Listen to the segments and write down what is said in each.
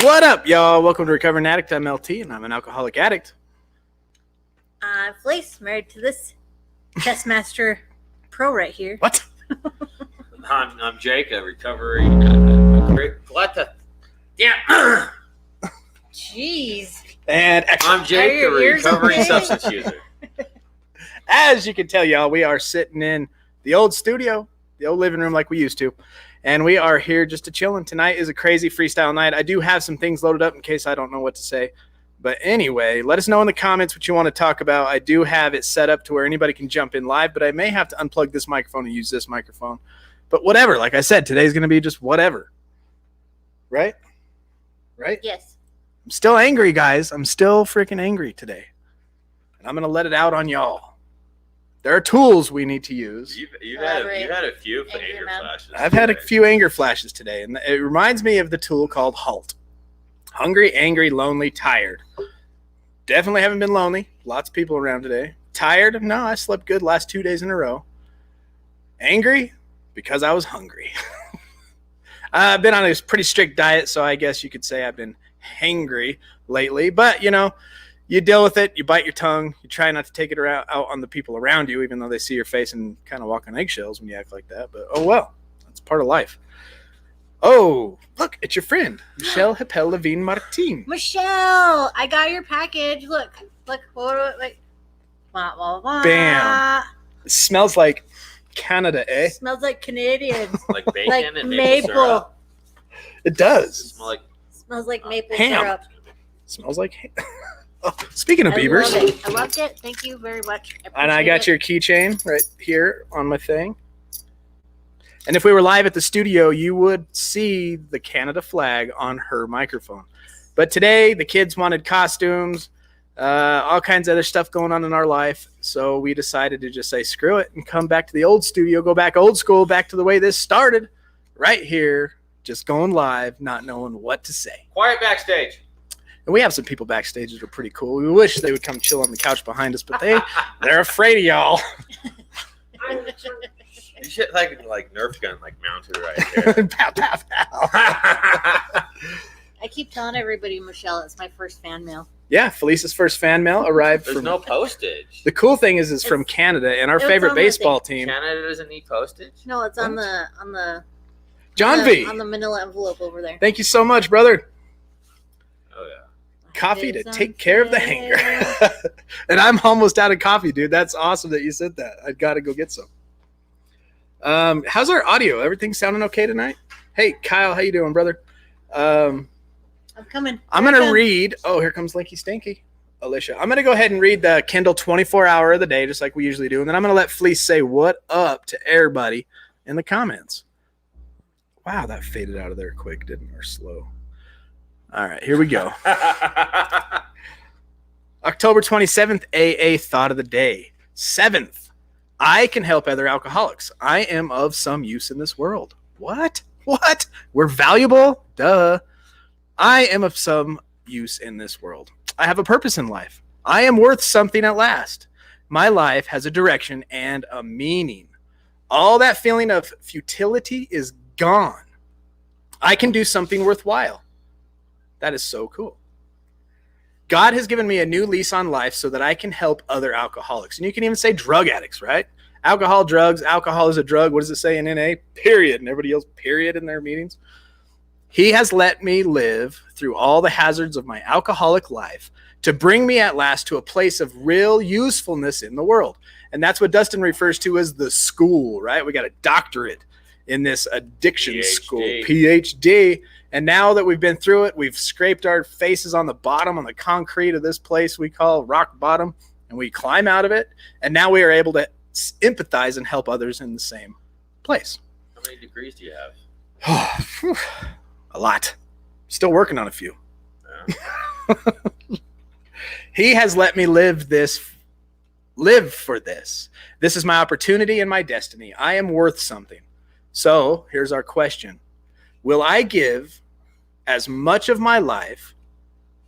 What up, y'all? Welcome to Recovering Addict. I'm LT, and I'm an alcoholic addict. I'm Felice, married to this chess master pro right here. What? I'm Jake, a recovery. What the? Yeah. Jeez. And I'm Jake, a recovering substance user. As you can tell, y'all, we are sitting in the old studio, the old living room like we used to. And we are here just to chilling. Tonight is a crazy freestyle night. I do have some things loaded up in case I don't know what to say. But anyway, let us know in the comments what you want to talk about. I do have it set up to where anybody can jump in live, but I may have to unplug this microphone and use this microphone. But whatever. Like I said, today's going to be just whatever. Right? Right? Yes. I'm still angry, guys. I'm still freaking angry today. And I'm going to let it out on y'all. There are tools we need to use. You've had a few anger flashes. I've had a few anger flashes today, and it reminds me of the tool called HALT. Hungry, angry, lonely, tired. Definitely haven't been lonely. Lots of people around today. Tired? No, I slept good last 2 days in a row. Angry? Because I was hungry. I've been on a pretty strict diet, so I guess you could say I've been hangry lately. But, you know, you deal with it. You bite your tongue. You try not to take it out on the people around you, even though they see your face and kind of walk on eggshells when you act like that. But, oh, well, that's part of life. Oh, look, it's your friend, Michelle Hepel Levine Martin. Michelle, I got your package. Look. Wah, wah, wah. Bam. It smells like Canada, eh? Smells like Canadian. Like bacon like and maple syrup. It does. Smells like maple ham. syrup. Smells like ham. Oh, speaking of beavers. I loved it. Thank you very much. And I got your keychain right here on my thing. And if we were live at the studio, you would see the Canada flag on her microphone. But today, the kids wanted costumes, all kinds of other stuff going on in our life. So we decided to just say, screw it, and come back to the old studio, go back old school, back to the way this started, right here, just going live, not knowing what to say. Quiet backstage. And we have some people backstage that are pretty cool. We wish they would come chill on the couch behind us, but they're afraid of y'all. You should like Nerf gun mounted right there. Pow, pow, pow. I keep telling everybody, Michelle, it's my first fan mail. Yeah, Felice's first fan mail arrived There's no postage. The cool thing is it's from Canada, and our favorite baseball team. Canada doesn't need postage? No, it's on the John V. On the manila envelope over there. Thank you so much, brother. Oh, yeah. Coffee to take care of the hanger. And I'm almost out of coffee, dude. That's awesome that you said that. I've got to go get some. How's our audio? Everything sounding okay tonight? Hey, Kyle, how you doing, brother? I'm coming. I'm going to read. Oh, here comes Linky Stinky. Alicia. I'm going to go ahead and read the Kindle 24-hour of the day, just like we usually do. And then I'm going to let Fleece say what up to everybody in the comments. Wow, that faded out of there quick, didn't it? Or slow. All right, here we go. October 27th, AA Thought of the Day. 7th, I can help other alcoholics. I am of some use in this world. What? What? We're valuable? Duh. I am of some use in this world. I have a purpose in life. I am worth something at last. My life has a direction and a meaning. All that feeling of futility is gone. I can do something worthwhile. That is so cool. God has given me a new lease on life so that I can help other alcoholics. And you can even say drug addicts, right? Alcohol, drugs, alcohol is a drug. What does it say in NA? Period. And everybody else, period, in their meetings. He has let me live through all the hazards of my alcoholic life to bring me at last to a place of real usefulness in the world. And that's what Dustin refers to as the school, right? We got a doctorate in this addiction school, PhD. And now that we've been through it, we've scraped our faces on the bottom, on the concrete of this place we call rock bottom, and we climb out of it. And now we are able to empathize and help others in the same place. How many degrees do you have? A lot. Still working on a few. Yeah. He has let me live for this. This is my opportunity and my destiny. I am worth something. So here's our question. Will I give as much of my life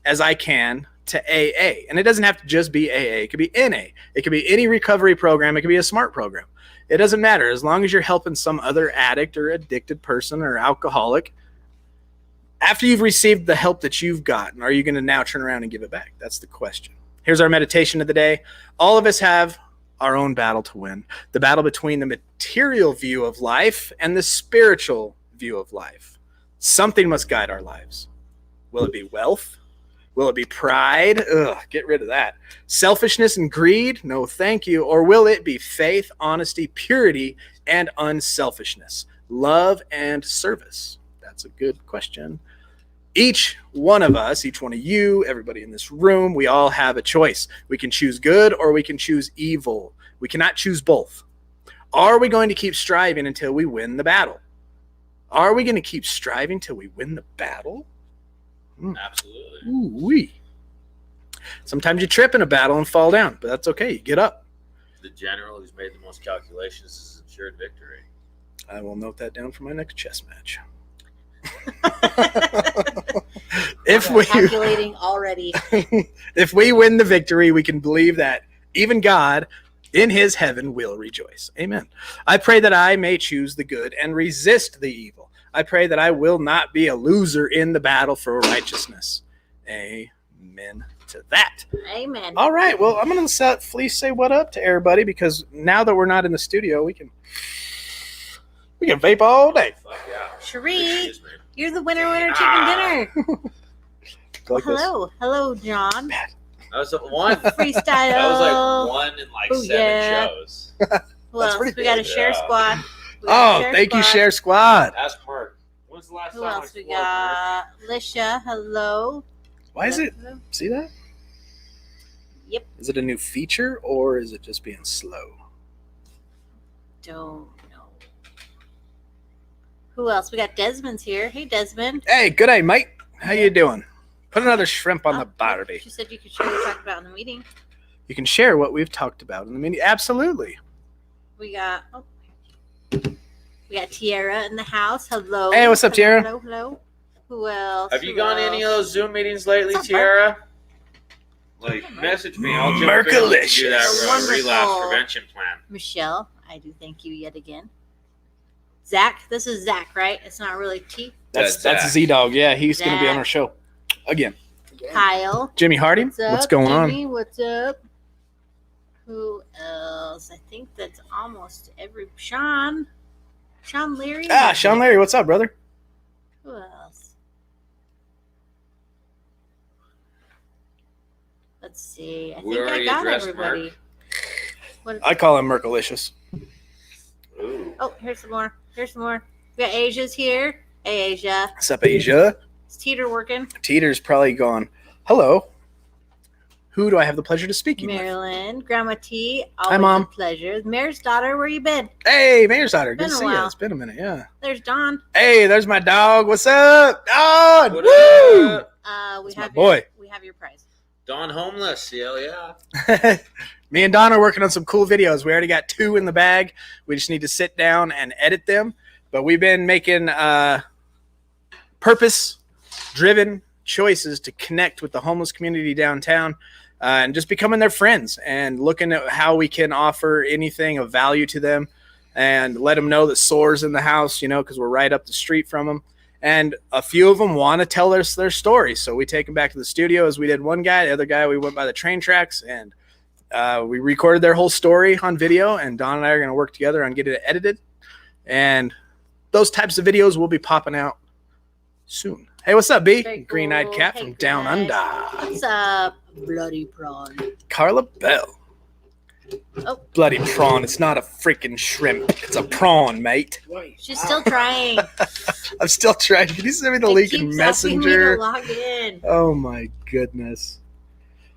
as I can to AA? And it doesn't have to just be AA. It could be NA. It could be any recovery program. It could be a SMART program. It doesn't matter. As long as you're helping some other addict or addicted person or alcoholic, After you've received the help that you've gotten, are you going to now turn around and give it back? That's the question. Here's our meditation of the day. All of us have our own battle to win. The battle between the material view of life and the spiritual view of life. Something must guide our lives. Will it be wealth? Will it be pride? Ugh, get rid of that. Selfishness and greed? No, thank you. Or will it be faith, honesty, purity, and unselfishness? Love and service? That's a good question. Each one of us, each one of you, everybody in this room, we all have a choice. We can choose good or we can choose evil. We cannot choose both. Are we going to keep striving until we win the battle? Are we going to keep striving till we win the battle? Absolutely. Ooh-wee. Sometimes you trip in a battle and fall down, but that's okay. You get up. The general who's made the most calculations is ensured victory. I will note that down for my next chess match. Calculating already. If we win the victory, we can believe that even God in his heaven will rejoice. Amen. I pray that I may choose the good and resist the evil. I pray that I will not be a loser in the battle for righteousness. Amen to that. Amen. All right. Well, I'm going to let Fleece say what up to everybody, because now that we're not in the studio, we can vape all day. Fuck yeah. Cherie, you're the winner chicken dinner. Like Hello, John. That was one. Freestyle. That was like one in like 7 shows. Who else? We got a share squad. Thank you, Share Squad. Ask Mark. When's the last Who time else we got? Lisha, hello. Why is it? See that? Yep. Is it a new feature or is it just being slow? Don't know. Who else? We got Desmond's here. Hey, Desmond. Hey, good day, mate. How you doing? Put another shrimp on the barbie. She said you could share what we talked about in the meeting. You can share what we've talked about in the meeting. Absolutely. We got Tiara in the house. Hello. Hey, what's up, Tiara? Hello. Who else? Have you gone to any of those Zoom meetings lately, Tiara? Like, message me. I'll jump in and Merkalicious. do that Wonderful. relapse prevention plan. Michelle, I do thank you yet again. Zach, this is Zach, right? It's not really T. That's Zach. Z-Dog. Yeah, he's going to be on Zach. our show again. Kyle. Jimmy Harding, What's up? what's going Jimmy, on? what's up? Who else? I think that's almost every. Sean Leary. Sean Larry, what's up, brother? Who else? Let's see. I We think I already got addressed everybody. What I call him Merkalicious. Ooh. Oh, here's some more. We got Asia's here. Hey, Asia. What's up, Asia? Is Teeter working? Teeter's probably gone. Hello. Who do I have the pleasure to speak with? Marilyn. Grandma T. Always Hi, Mom. a pleasure. Mayor's daughter, where you been? Hey, Mayor's daughter. Good Been to a see you. while. It's been a minute, yeah. There's Don. Hey, there's my dog. What's up? Don! What Woo! up? We That's my have boy. we have your prize. Don Homeless. Hell yeah. Me and Don are working on some cool videos. We already got 2 in the bag. We just need to sit down and edit them. But we've been making purpose-driven choices to connect with the homeless community downtown and just becoming their friends and looking at how we can offer anything of value to them and let them know that SOAR's in the house, because we're right up the street from them. And a few of them want to tell us their story. So we take them back to the studio, as we did one guy. The other guy, we went by the train tracks and we recorded their whole story on video. And Don and I are going to work together on getting it edited. And those types of videos will be popping out soon. Hey, what's up, B? Very cool. Green-eyed cat Hey, from down Green-eyed. under. What's up, bloody prawn? Carla Bell. Oh. Bloody prawn. It's not a freaking shrimp. It's a prawn, mate. She's still trying. I'm still trying. Can you send me the It link in keeps asking me to Messenger? log in. Oh, my goodness.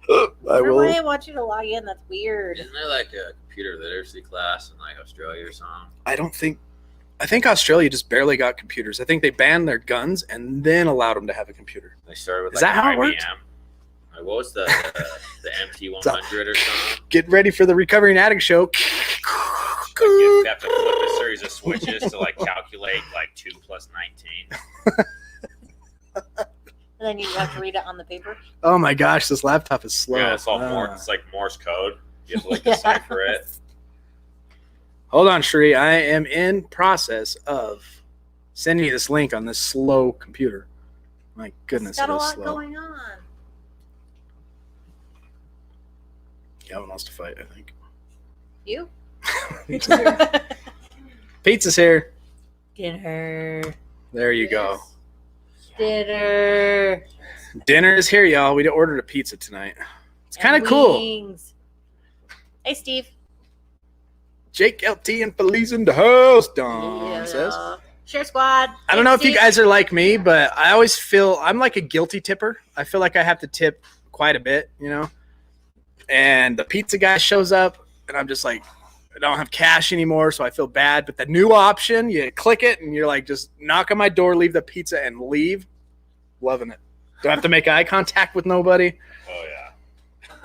I Why will. I want you to log in? That's weird. Isn't there like a computer literacy class in like Australia or something? I think Australia just barely got computers. I think they banned their guns and then allowed them to have a computer. They started with Is like that how it IBM. works? Like, what was the MT100 or something? Get ready for the Recovering Addict show. Like you have to flip a series of switches to like calculate like 2 plus 19. And then you have to read it on the paper. Oh my gosh, this laptop is slow. Yeah, it's all it's like Morse code. You have to like decipher it. Hold on, Shree. I am in process of sending you this link on this slow computer. My goodness, Got it a is lot slow. going on. Gavin wants to fight, I think. You? Pizza's here. Dinner. There you go. Dinner. Dinner is here, y'all. We ordered a pizza tonight. It's kind of cool. Wings. Hey, Steve. Jake, LT, and Feliz in the house, Don Yeah. says. Share squad. I don't know if you guys are like me, but I always feel I'm like a guilty tipper. I feel like I have to tip quite a bit, you know? And the pizza guy shows up, and I'm just like, I don't have cash anymore, so I feel bad. But the new option, you click it, and you're like, just knock on my door, leave the pizza, and leave. Loving it. Don't have to make eye contact with nobody. Oh,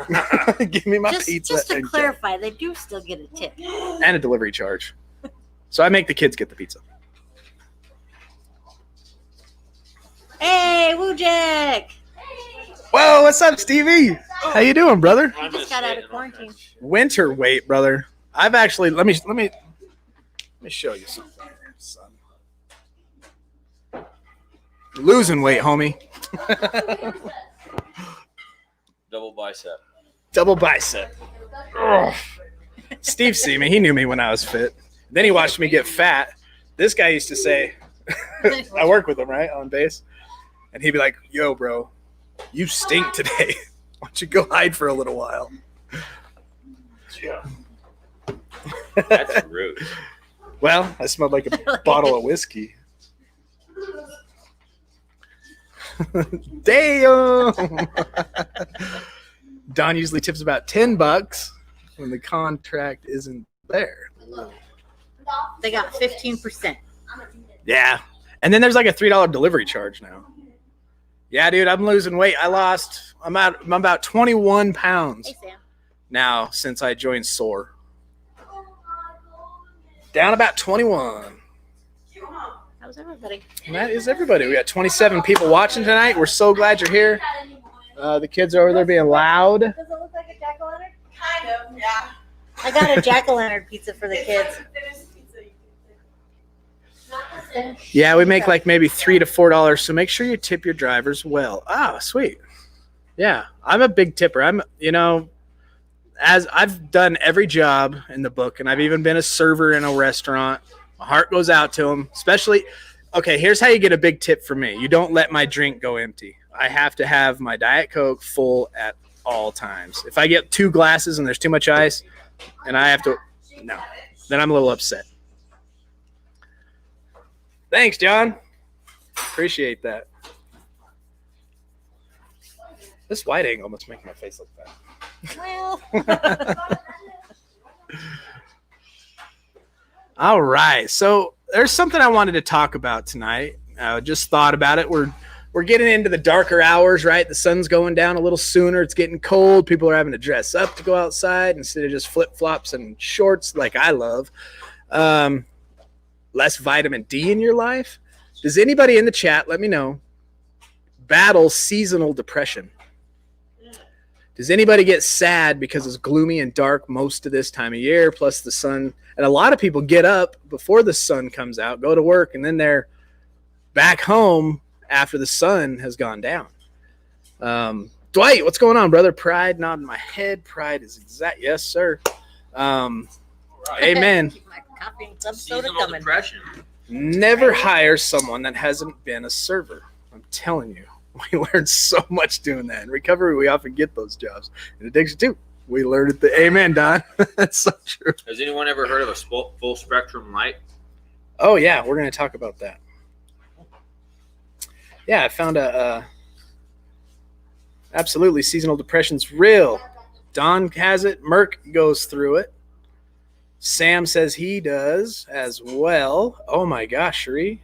yeah. Give me my pizza. Just to and go. clarify, they do still get a tip. And a delivery charge. So I make the kids get the pizza. Hey, Woo Jack. Whoa, what's up, Stevie? How you doing, brother? I just got out of quarantine. Winter weight, brother. I've actually let me show you something here, son. Losing weight, homie. Double bicep. Double bicep. Ugh. Steve see me. He knew me when I was fit. Then he watched me get fat. This guy used to say, I work with him, right, on base. And he'd be like, yo, bro, you stink today. Why don't you go hide for a little while? Yeah. That's rude. Well, I smelled like a bottle of whiskey. Damn. Don usually tips about $10 when the contract isn't there. They got 15%. Yeah. And then there's like a $3 delivery charge now. Yeah, dude, I'm losing weight. I'm about 21 pounds Hey, Sam. now since I joined SOAR. Down about 21. How's everybody? And that is everybody. We got 27 people watching tonight. We're so glad you're here. The kids are over there being loud. Does it look like a jack-o'-lantern? Kind of, yeah. I got a jack-o'-lantern pizza for the kids. Yeah, we make like maybe $3 to $4. So make sure you tip your drivers well. Ah, sweet. Yeah, I'm a big tipper. As I've done every job in the book, and I've even been a server in a restaurant. My heart goes out to them, especially. Okay, here's how you get a big tip from me. You don't let my drink go empty. I have to have my Diet Coke full at all times. If I get 2 glasses and there's too much ice, and I have to, no, then I'm a little upset. Thanks, John. Appreciate that. This wide angle must make my face look bad. Well, All right. So there's something I wanted to talk about tonight. I just thought about it. We're getting into the darker hours, right? The sun's going down a little sooner. It's getting cold. People are having to dress up to go outside instead of just flip-flops and shorts like I love. Less vitamin D in your life. Does anybody in the chat, let me know, battle seasonal depression? Does anybody get sad because it's gloomy and dark most of this time of year, plus the sun? And a lot of people get up before the sun comes out, go to work, and then they're back home after the sun has gone down. Dwight, what's going on, brother? Pride nodding my head. Pride is exact. Yes, sir. Amen. keep my coffee and club soda Seasonal coming. depression. Never hire someone that hasn't been a server. I'm telling you. We learned so much doing that. In recovery, we often get those jobs. In addiction, too. We learned it. Amen, Don. That's so true. Has anyone ever heard of a full spectrum light? Oh, yeah. We're going to talk about that. Yeah, I found absolutely seasonal depression's real. Don has it. Merc goes through it. Sam says he does as well. Oh, my gosh. Cherie.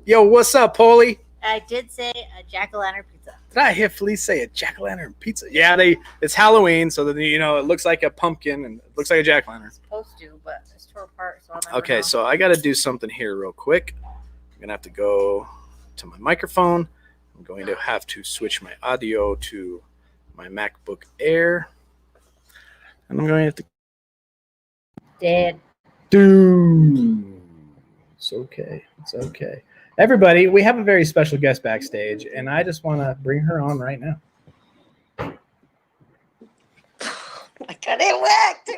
Yo, what's up, Paulie? I did say a jack-o'-lantern pizza. Did I hear Felice say a jack-o'-lantern pizza? Yeah, it's Halloween, so that it looks like a pumpkin and it looks like a jack-o'-lantern. Supposed to, but it's tore apart, so I'll never Okay, know. so I got to do something here real quick. I'm going to have to go to my microphone. I'm going to have to switch my audio to my MacBook Air. And I'm going to have to Dead. do. It's okay. Everybody, we have a very special guest backstage, and I just want to bring her on right now. I got it worked.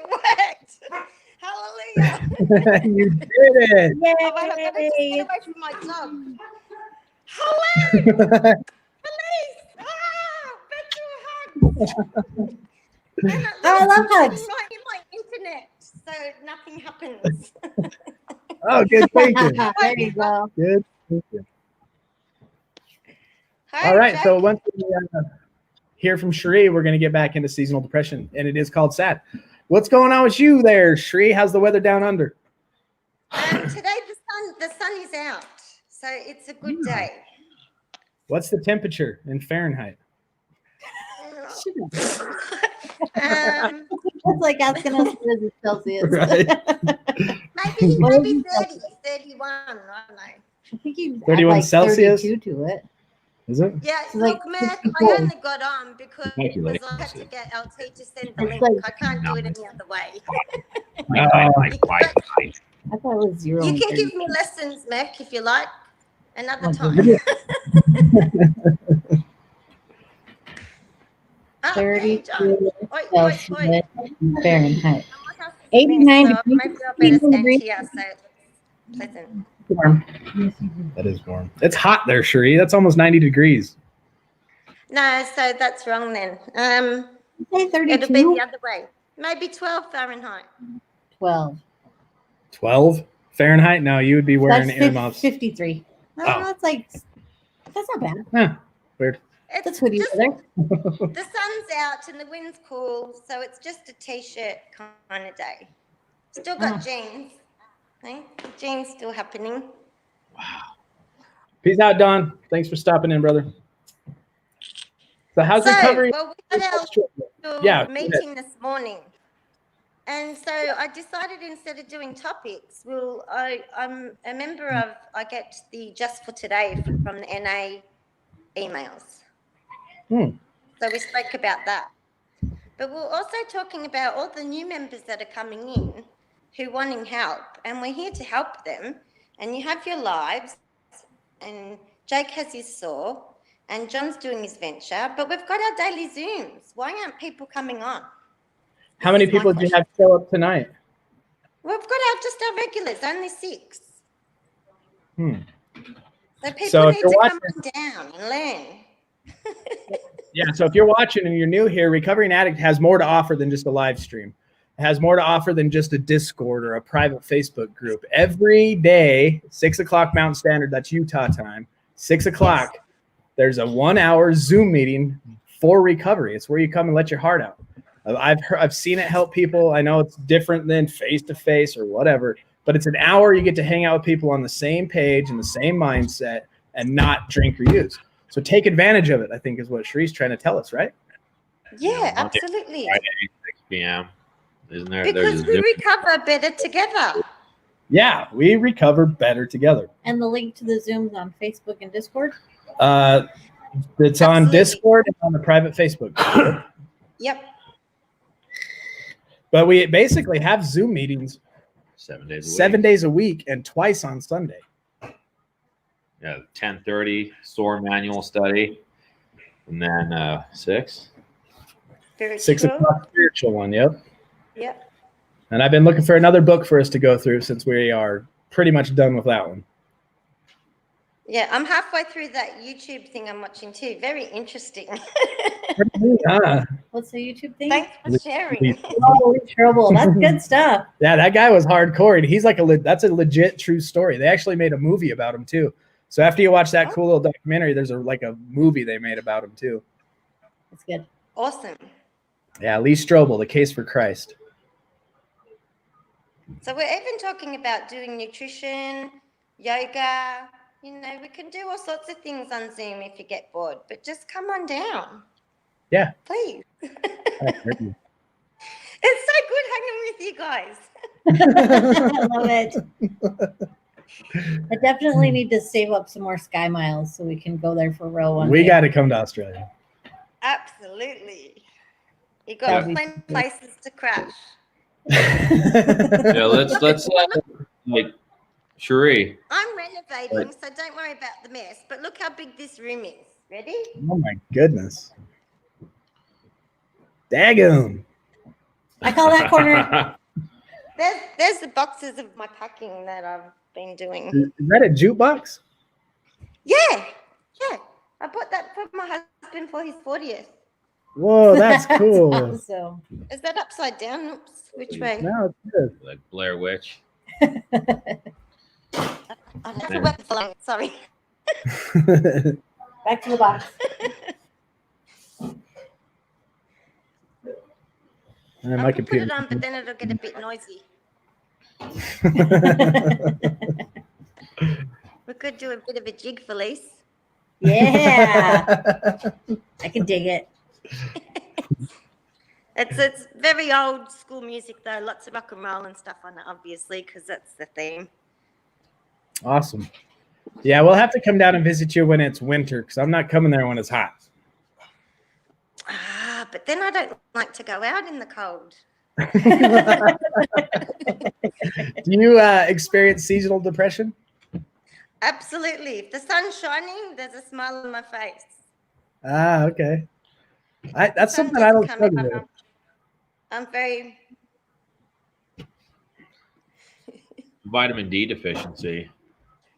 Hallelujah. You did it. Oh, wait, I gotta just get away from my dog. Hello, police! Virtual hugs. I love hugs. Right in my internet, so nothing happens. Oh, good thinking. There you go. Good thinking. Hi, All right, Jake. so once we hear from Sheree, we're going to get back into seasonal depression, and it is called SAD. What's going on with you there, Sheree? How's the weather down under? Today the sun is out, so it's a good day. What's the temperature in Fahrenheit? It's like asking us what is Celsius. Right. Maybe 30, 31, I don't know. I think you 31 like Celsius? 32 to it. Is it? Yeah, It's like look, Mac, 54. I only got on because Calculate. I had to get LT to send the It's link. like- I can't do it any other way. I thought it was 0. You and can 30. give me lessons, Mac, if you like, another Oh, time. good. Oh, there you go. 32 Oi, oi, oi. Celsius Fahrenheit. My house is 89 so degrees. maybe I better stand degrees. here so it's pleasant. Warm. That is warm. It's hot there, Sheree. That's almost 90 degrees. No, so that's wrong then. Say It'll be 32. the other way. Maybe 12 Fahrenheit. 12. 12 Fahrenheit? No, you would be wearing That's earmuffs. 53. No, Oh. that's like, that's not bad. Huh. Weird. It's That's hoodie just, weather. the sun's out and the wind's cool, so it's just a t-shirt kind of day. Still got jeans. Okay? Jeans still happening. Peace out, Don. Thanks for stopping in, brother. So how's So, recovery? well, we had our Yeah, go meeting this morning. And so I decided instead of doing topics, I'm a member of, I get the Just for Today from the NA emails. So we spoke about that. But we're also talking about all the new members that are coming in who wanting help. And we're here to help them. And you have your lives. And Jake has his saw. And John's doing his venture. But we've got our daily Zooms. Why aren't people coming on? How many This is my people do you have show up tonight? We've got just our regulars, only 6. So people So if need you're to watching- come on down and learn. Yeah, so if you're watching and you're new here, Recovering Addict has more to offer than just a live stream. It has more to offer than just a Discord or a private Facebook group. Every day, 6 o'clock Mountain Standard, that's Utah time, 6 o'clock, there's a 1-hour Zoom meeting for recovery. It's where you come and let your heart out. I've seen it help people. I know it's different than face-to-face or whatever, but it's an hour you get to hang out with people on the same page and the same mindset and not drink or use. So take advantage of it, I think is what Sheree's trying to tell us, right? Yeah, absolutely. Friday, 6 p.m. Isn't there? Because we recover better together. Yeah, we recover better together. And the link to the Zooms on Facebook and Discord. It's on Absolutely. Discord and on the private Facebook group. Yep. But we basically have Zoom meetings 7 days a week. 7 days a week and twice on Sunday. Yeah, 10:30 SOAR manual study, and then 6. Very 6 true. o'clock spiritual one, yep. Yep. And I've been looking for another book for us to go through since we are pretty much done with that one. Yeah, I'm halfway through that YouTube thing I'm watching too. Very interesting. Ah, What's the YouTube thing? Thanks for sharing. Oh, trouble. That's good stuff. yeah, that guy was hardcore. And he's like that's a legit true story. They actually made a movie about him too. So after you watch that cool little documentary, there's a movie they made about him too. That's good. Awesome. Yeah, Lee Strobel, The Case for Christ. So we're even talking about doing nutrition, yoga. You know, we can do all sorts of things on Zoom if you get bored, but just come on down. Yeah. Please. Great. It's so good hanging with you guys. I love it. I definitely need to save up some more Sky Miles so we can go there for row one. We got to come to Australia. Absolutely. You got That'd be plenty of places to crash. Yeah, let's like Cherie. I'm renovating, so don't worry about the mess. But look how big this room is. Ready? Oh my goodness. Daggum. I call that corner. There's the boxes of my packing that I've been doing. Is that a jukebox? Yeah. I bought that for my husband for his 40th. Whoa, that's cool. Awesome. Is that upside down? Oops. Which way? No, it's good. Like Blair Witch. Oh, that's a weapon flying. Sorry. Back to the box. And I my can put computer. it on, but then it'll get a bit noisy. We could do a bit of a jig, Felice. Yeah. I can dig it. It's very old school music though. Lots of rock and roll and stuff on it, obviously, because that's the theme. Awesome. Yeah, we'll have to come down and visit you when it's winter because I'm not coming there when it's hot. But then I don't like to go out in the cold. Do you experience seasonal depression? Absolutely. If the sun's shining, there's a smile on my face. Ah, okay. That's Sun something I doesn't don't come struggle in, with. I'm very... Vitamin D deficiency.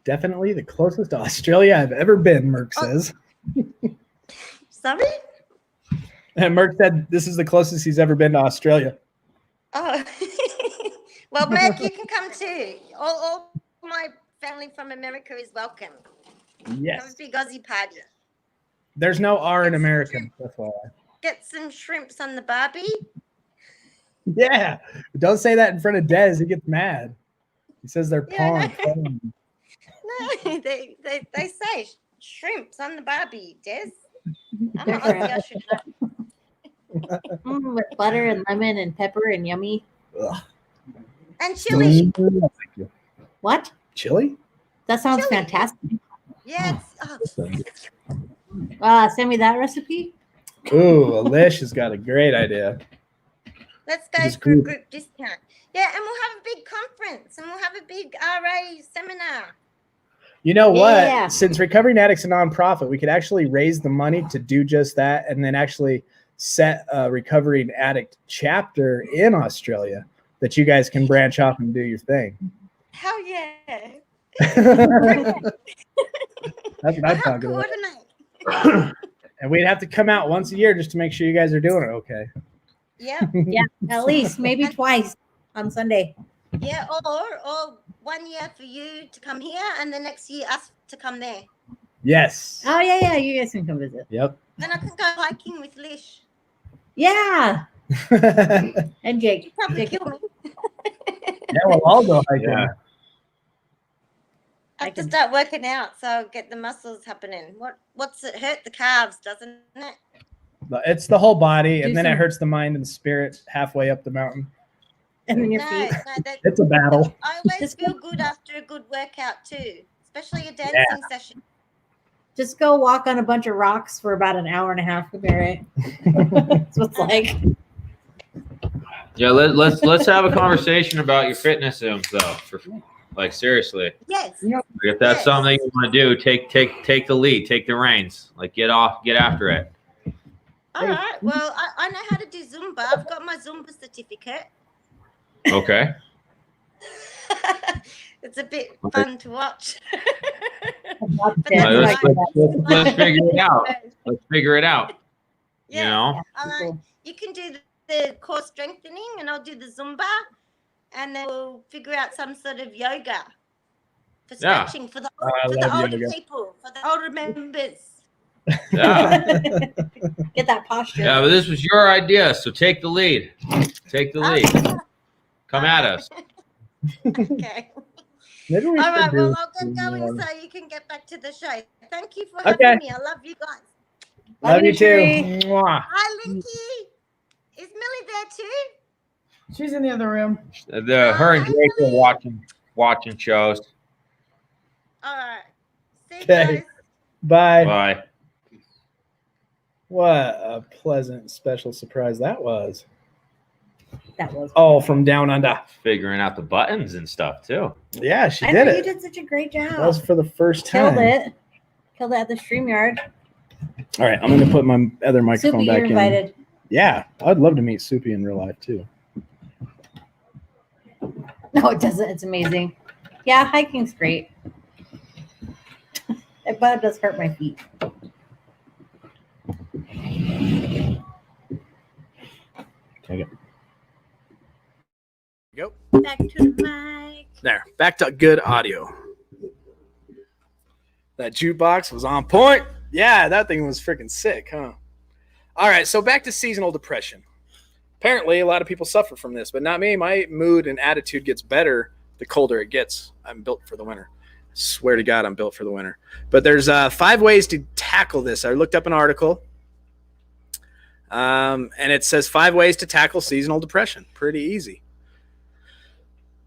Definitely the closest to Australia I've ever been, Merck says. Sorry? And Merck said this is the closest he's ever been to Australia. Oh. Well, Merck, you can come too. All my family from America is welcome. Have Yes. a big Aussie party. There's no R in American. That's why. Get some shrimps on the Barbie. Yeah. Don't say that in front of Dez. He gets mad. He says they're Yeah, pawn. No, they say shrimps on the Barbie, Des. I'm not Aussie, I should know. With butter and lemon and pepper and yummy. Ugh. And chili. What? Chili? That sounds Chili. fantastic. Yeah, Send me that recipe. Ooh, Alish has got a great idea. let's go Just for a group. group discount. Yeah, and we'll have a big conference and we'll have a big RA seminar. You know what? Yeah. Since Recovering Addicts a nonprofit, we could actually raise the money to do just that and then actually set a Recovering Addict chapter in Australia that you guys can branch off and do your thing. Hell yeah. That's what I'm talking about. Coordinate. And we'd have to come out once a year just to make sure you guys are doing it okay. Yeah, Yeah, at least maybe twice on Sunday. yeah, or 1 year for you to come here and the next year us to come there. Yes. Oh yeah, you guys can come visit. Yep. Then I can go hiking with Lish. Yeah, and Jake. You probably Jake. kill me. Yeah, we'll all go hiking. Yeah. I have to start working out so I'll get the muscles happening. What's it hurt? The calves, doesn't it? It's the whole body, and Do then it some- hurts the mind and the spirit halfway up the mountain. And then your No, feet. It's a battle. I always feel good after a good workout too, especially a dancing session. Just go walk on a bunch of rocks for about an hour and a half. Will be all right. That's what it's like. Yeah, let's have a conversation about your fitness Zooms though. Like seriously. Yes. If that's something you want to do, take the lead, take the reins. Like get after it. All right. Well, I know how to do Zumba. I've got my Zumba certificate. Okay. It's a bit fun to watch. About But that, Let's, like let's figure it out. Let's figure it out. Yeah. You know? Cool. You can do the core strengthening and I'll do the Zumba and then we'll figure out some sort of yoga for Yeah. stretching for the I love older yoga. people, for the older members. Yeah. Get that posture. Yeah, but this was your idea, so take the lead. Take the lead. Come at us. Okay. Maybe we All should right. do Well, I'll get some, going so you can get back to the show. Thank you for having Okay. me. I love you guys. Love you too. Cherie. Mwah. Hi, Linky. Is Millie there too? She's in the other room. Her and Jake are watching shows. All right. See you Okay. guys. Bye. Bye. What a pleasant special surprise that was. That was. Oh, from Down Under. Figuring out the buttons and stuff too. Yeah, she I did know it. you did such a great job. That was for the first time. Killed it at the StreamYard. All right, I'm going to put my other microphone Soupy, back you're in. invited. Yeah, I'd love to meet Soupy in real life too. No, it doesn't. It's amazing. Yeah, hiking's great. But it does hurt my feet. Take it. Go. Back to the mic. There, back to good audio. That jukebox was on point. Yeah, that thing was freaking sick, huh? All right, so back to seasonal depression. Apparently, a lot of people suffer from this, but not me. My mood and attitude gets better the colder it gets. I'm built for the winter. I swear to God, I'm built for the winter. But there's 5 ways to tackle this. I looked up an article, and it says 5 ways to tackle seasonal depression. Pretty easy.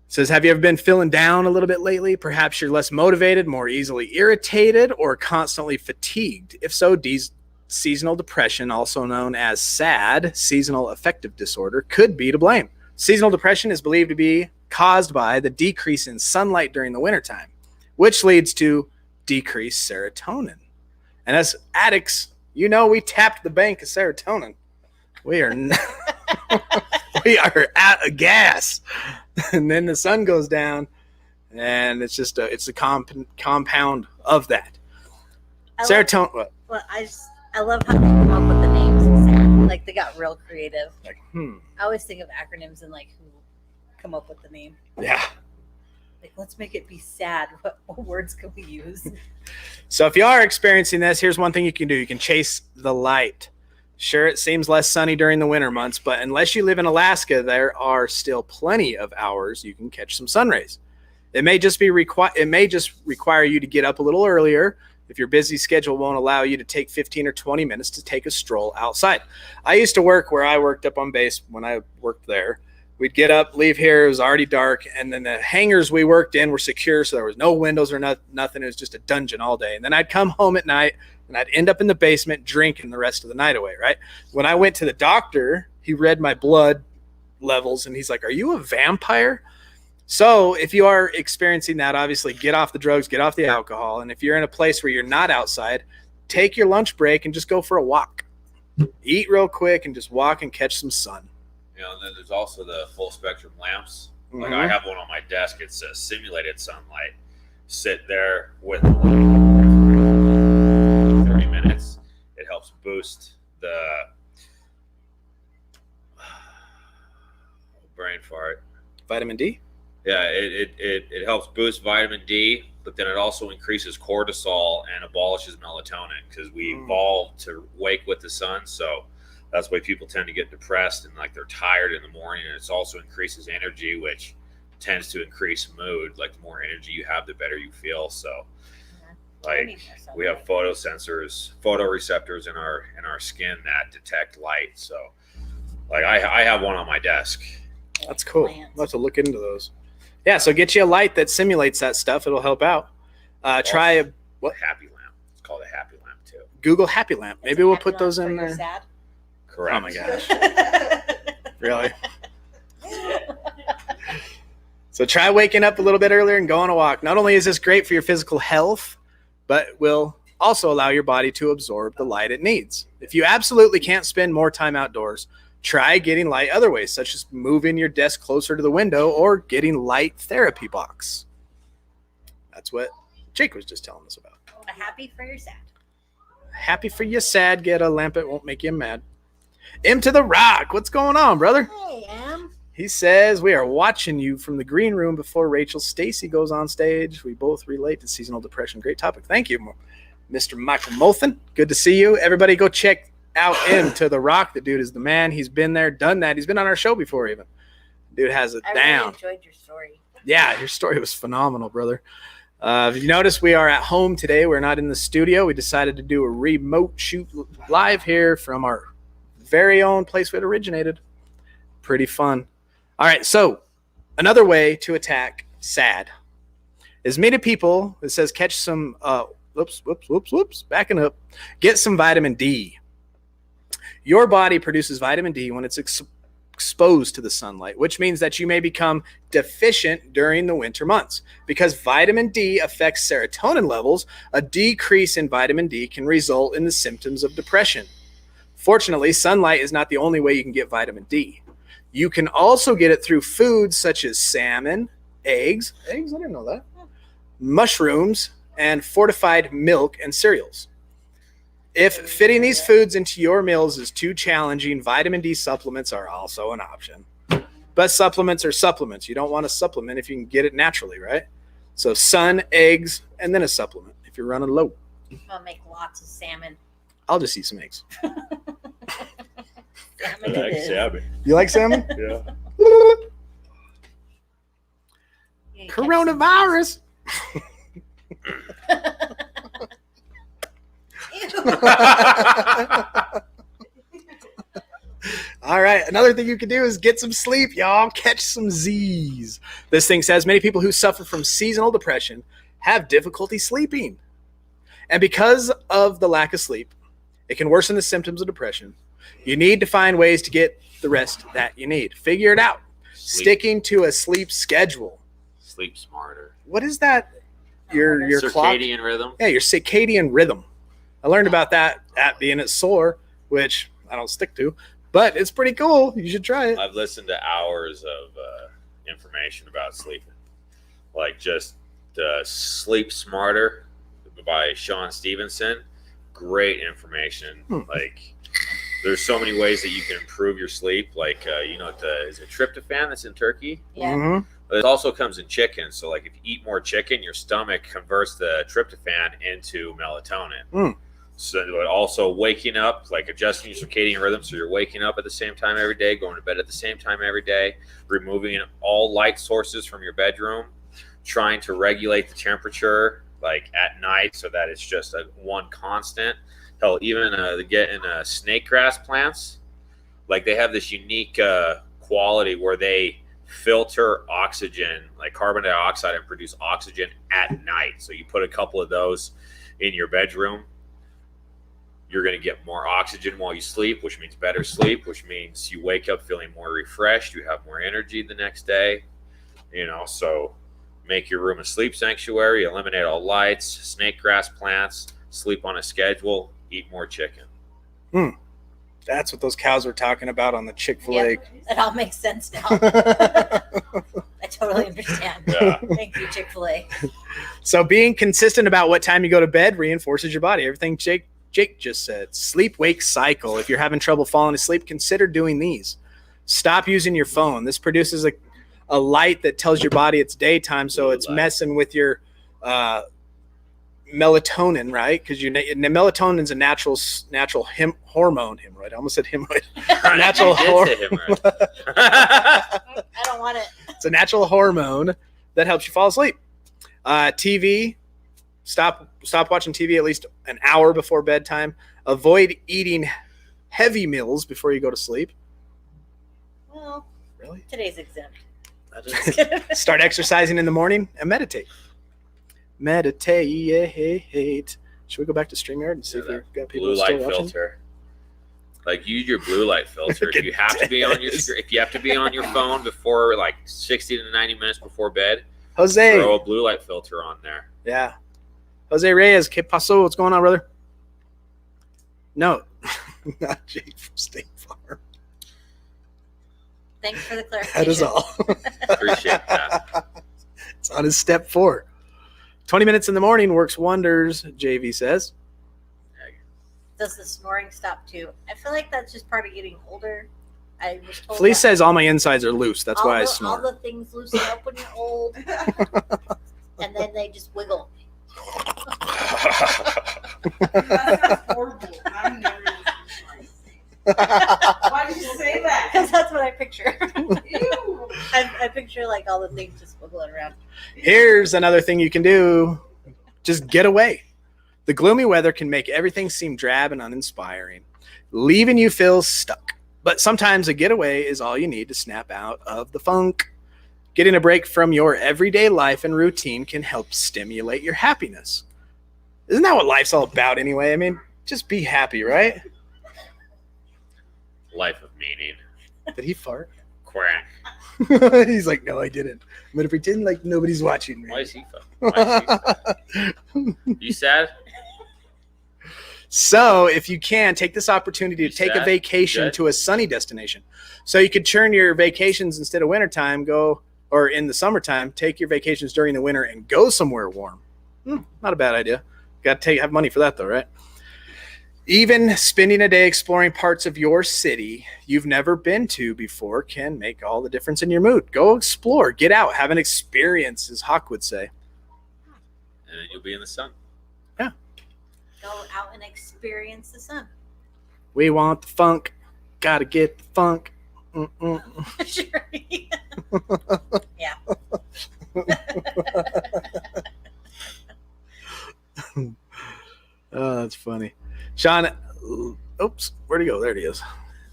It says, have you ever been feeling down a little bit lately? Perhaps you're less motivated, more easily irritated, or constantly fatigued. If so, seasonal depression, also known as SAD, seasonal affective disorder, could be to blame. Seasonal depression is believed to be caused by the decrease in sunlight during the wintertime, which leads to decreased serotonin. And as addicts, you know we tapped the bank of serotonin. We are we are out of gas. And then the sun goes down, and it's just it's a compound of that. Serotonin. Well, I love how they come up with the names. Like they got real creative. Like, I always think of acronyms and like who come up with the name. Yeah. Like, let's make it be sad. What words can we use? So if you are experiencing this, here's one thing you can do. You can chase the light. Sure, it seems less sunny during the winter months, but unless you live in Alaska, there are still plenty of hours you can catch some sun rays. It may just require you to get up a little earlier if your busy schedule won't allow you to take 15 or 20 minutes to take a stroll outside. I used to work where I worked up on base when I worked there. We'd get up, leave here, it was already dark, and then the hangars we worked in were secure, so there was no windows or nothing. It was just a dungeon all day. And then I'd come home at night, and I'd end up in the basement drinking the rest of the night away, right? When I went to the doctor, he read my blood levels, and he's like, are you a vampire? So if you are experiencing that, obviously get off the drugs, get off the alcohol. And if you're in a place where you're not outside, take your lunch break and just go for a walk. Eat real quick and just walk and catch some sun. You know, and then there's also the full spectrum lamps. Mm-hmm. Like I have one on my desk. It's a simulated sunlight. Sit there with 30 minutes. It helps boost the brain fart. Vitamin D? Yeah, it helps boost vitamin D, but then it also increases cortisol and abolishes melatonin because we evolved to wake with the sun. So that's why people tend to get depressed and like they're tired in the morning. And it also increases energy, which tends to increase mood. Like the more energy you have, the better you feel. So like we have photoreceptors in our skin that detect light. So like I have one on my desk. That's cool. I'll have to look into those. Yeah, so get you a light that simulates that stuff. It'll help out. Try a happy lamp. It's called a happy lamp too. Google happy lamp. Maybe we'll put those in there. Sad? Correct. Oh my gosh. Really? So try waking up a little bit earlier and go on a walk. Not only is this great for your physical health, but will also allow your body to absorb the light it needs. If you absolutely can't spend more time outdoors, try getting light other ways, such as moving your desk closer to the window or getting light therapy box. That's what Jake was just telling us about. Happy for your sad. Happy for your sad. Get a lamp. It won't make you mad. M to the Rock. What's going on, brother? Hey, Em. He says, we are watching you from the green room before Rachel Stacy goes on stage. We both relate to seasonal depression. Great topic. Thank you, Mr. Michael Molthen. Good to see you. Everybody go check out M to the Rock. The dude is the man. He's been there, done that. He's been on our show before even. Dude has it down. I really enjoyed your story. Yeah, your story was phenomenal, brother. If you notice, we are at home today. We're not in the studio. We decided to do a remote shoot live here from our very own place where it originated. Pretty fun. All right, so another way to attack SAD is many people, it says catch some, backing up, get some vitamin D. Your body produces vitamin D when it's exposed to the sunlight, which means that you may become deficient during the winter months. Because vitamin D affects serotonin levels, a decrease in vitamin D can result in the symptoms of depression. Fortunately, sunlight is not the only way you can get vitamin D. You can also get it through foods such as salmon, eggs, I didn't know that, mushrooms, and fortified milk and cereals. If fitting these foods into your meals is too challenging, vitamin D supplements are also an option. But supplements are supplements. You don't want a supplement if you can get it naturally, right? So sun, eggs, and then a supplement if you're running low. I'll make lots of salmon. I'll just eat some eggs. Salmon it is. Salmon. You like salmon? Yeah. You catch Coronavirus. All right, another thing you can do is get some sleep, y'all. Catch some Z's. This thing says many people who suffer from seasonal depression have difficulty sleeping. And because of the lack of sleep, it can worsen the symptoms of depression. You need to find ways to get the rest that you need. Figure it out. Sticking to a sleep schedule. Sleep smarter. What is that? Your clock? Circadian rhythm. Yeah, your circadian rhythm. I learned about that at being at SOAR, which I don't stick to, but it's pretty cool. You should try it. I've listened to hours of information about sleeping, like just Sleep Smarter by Sean Stevenson. Great information. Like, there's so many ways that you can improve your sleep. Like, is it tryptophan that's in turkey? Yeah. Mhm. But it also comes in chicken. So, like, if you eat more chicken, your stomach converts the tryptophan into melatonin. So, but also waking up, like adjusting your circadian rhythm, so you're waking up at the same time every day, going to bed at the same time every day, removing all light sources from your bedroom, trying to regulate the temperature, like at night, so that it's just a one constant. Hell, even getting snake grass plants, like they have this unique quality where they filter oxygen, like carbon dioxide, and produce oxygen at night. So you put a couple of those in your bedroom, you're going to get more oxygen while you sleep, which means better sleep, which means you wake up feeling more refreshed, you have more energy the next day. So make your room a sleep sanctuary, eliminate all lights, snake grass plants, sleep on a schedule, eat more chicken. That's what those cows were talking about on the Chick-fil-A. Yep, it all makes sense now. I totally understand. Yeah. Thank you, Chick-fil-A. So being consistent about what time you go to bed reinforces your body. Everything Jake just said. Sleep-wake cycle. If you're having trouble falling asleep, consider doing these. Stop using your phone. This produces a light that tells your body it's daytime, so it's messing with your melatonin, right? Because melatonin is a natural hormone. Hemorrhoid. I almost said hemorrhoid. Natural hormone. I don't want it. It's a natural hormone that helps you fall asleep. TV. Stop watching TV at least an hour before bedtime. Avoid eating heavy meals before you go to sleep. Well, Really? today's exempt. Start exercising in the morning and meditate. Meditate. Should we go back to StreamYard and see if we've got people blue still light watching? filter. Like, use your blue light filter. If you have to be on your phone before, like, 60 to 90 minutes before bed, Jose. throw a blue light filter on there. Yeah. Jose Reyes, ¿qué pasó? What's going on, brother? No, not Jake from State Farm. Thanks for the clarification. That is all. Appreciate that. It's on his step 4. 20 minutes in the morning works wonders, JV says. Does the snoring stop too? I feel like that's just part of getting older. I was told Felice that says all my insides are loose. That's why I all snore. the things loosen up when you're old, and then they just wiggle. That's horrible. I'm never gonna Why did you say that? Because that's what I picture. Ew. I picture like all the things just wiggling around. Here's another thing you can do. Just get away. The gloomy weather can make everything seem drab and uninspiring, leaving you feel stuck. But sometimes a getaway is all you need to snap out of the funk. Getting a break from your everyday life and routine can help stimulate your happiness. Isn't that what life's all about anyway? I mean, just be happy, right? Life of meaning. Did he fart? Quack. He's like, no, I didn't. I'm gonna pretend like nobody's watching me. Why is he sad? You sad? So, if you can, take this opportunity to take a sad? vacation Good? to a sunny destination. So you could turn your vacations instead of wintertime, or in the summertime, take your vacations during the winter and go somewhere warm. Not a bad idea. Got to have money for that, though, right? Even spending a day exploring parts of your city you've never been to before can make all the difference in your mood. Go explore, get out, have an experience, as Hawk would say. And then you'll be in the sun. Go out and experience the sun. We want the funk. Gotta get the funk. Sure. Yeah. Oh, that's funny. Sean, oops, where'd he go? There he is.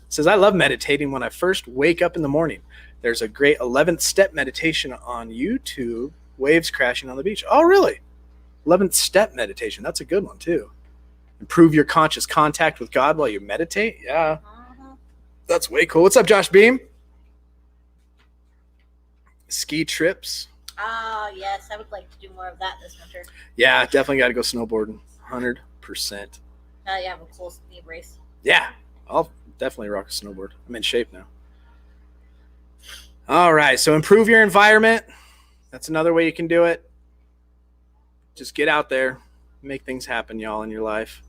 Says, I love meditating when I first wake up in the morning. There's a great 11th step meditation on YouTube, waves crashing on the beach. Oh, really? 11th step meditation. That's a good one, too. Improve your conscious contact with God while you meditate. Yeah, that's way cool. What's up, Josh Beam? Ski trips. Oh, yes. I would like to do more of that this winter. Yeah, definitely got to go snowboarding. 100%. You have a cool speed race. Yeah, I'll definitely rock a snowboard. I'm in shape now. All right, so improve your environment. That's another way you can do it. Just get out there. Make things happen, y'all, in your life.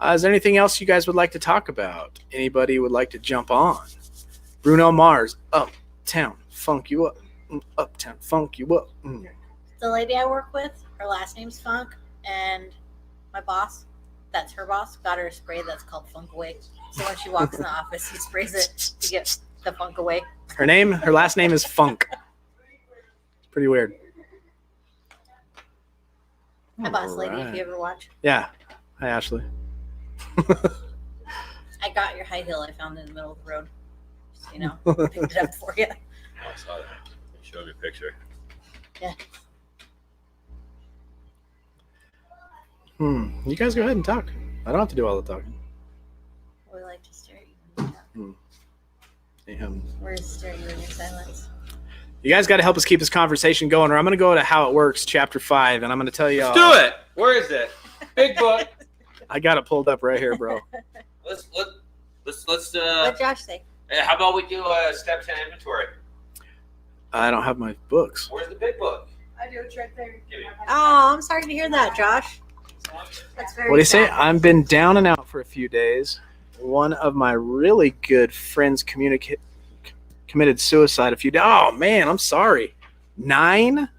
Is there anything else you guys would like to talk about? Anybody would like to jump on? Bruno Mars, Uptown, funk you up. Uptown, funk you up. The lady I work with, her last name's Funk, and my boss, that's her boss, got her a spray that's called Funk Away. So when she walks in the office, he sprays it to get the funk away. Her last name is Funk. It's pretty weird. My boss All lady, right. if you ever watch. Yeah. Hi, Ashley. I got your high heel I found in the middle of the road. Just, picked it up for you. Oh, I saw that. You showed me a picture. Yeah. You guys go ahead and talk. I don't have to do all the talking. We like to stare at you. We're just stare at you in your silence. You guys got to help us keep this conversation going, or I'm going to go to How It Works, Chapter 5, and I'm going to tell you all. Let's do it. Where is it? Big book. I got it pulled up right here, bro. Let's What Josh say? how about we do a step 10 inventory? I don't have my books. Where's the big book? I do. It's right there. Give me. Oh, I'm sorry to hear that, Josh. That's very What do you say? sad. I've been down and out for a few days. One of my really good friends committed suicide a few days. Oh, man, I'm sorry. 9?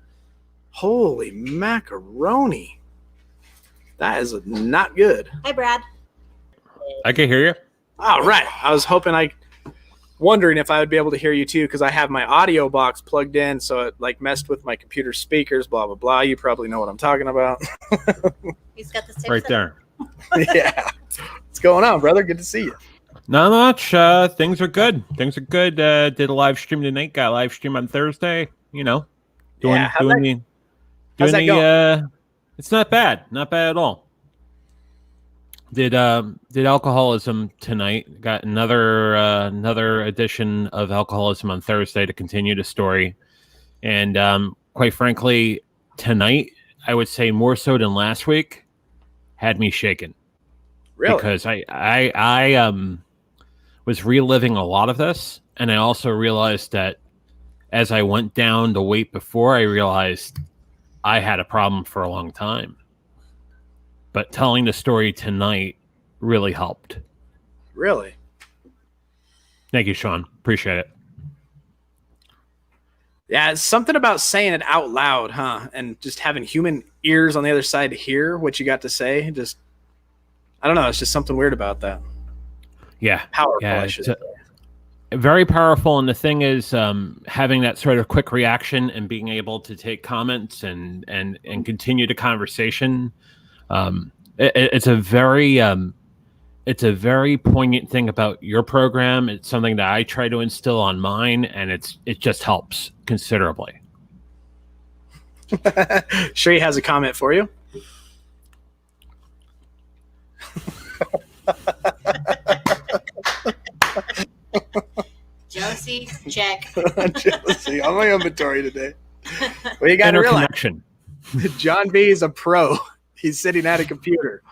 Holy macaroni. That is not good. Hi, Brad. I can hear you. All right. I was wondering if I would be able to hear you too, because I have my audio box plugged in, so it messed with my computer speakers, blah, blah, blah. You probably know what I'm talking about. He's got the same Right there. Yeah. What's going on, brother? Good to see you. Not much. Things are good. Did a live stream tonight. Got a live stream on Thursday. How's that going? It's not bad. Not bad at all. Did alcoholism tonight. Got another edition of alcoholism on Thursday to continue the story. And quite frankly, tonight, I would say more so than last week, had me shaken. Really? Because I was reliving a lot of this, and I also realized that as I went down the weight before, I realized I had a problem for a long time. But telling the story tonight really helped. Really? Thank you, Sean. Appreciate it. Yeah, it's something about saying it out loud, huh? And just having human ears on the other side to hear what you got to say. Just, I don't know. It's just something weird about that. Yeah. Powerful, Yeah, I should say. Very powerful. And the thing is, having that sort of quick reaction and being able to take comments and continue the conversation. It's a very poignant thing about your program. It's something that I try to instill on mine, and it just helps considerably. Shree has a comment for you. Jealousy, check. Jealousy on my inventory today. Well, you got to realize Interconnection. John B is a pro. He's sitting at a computer,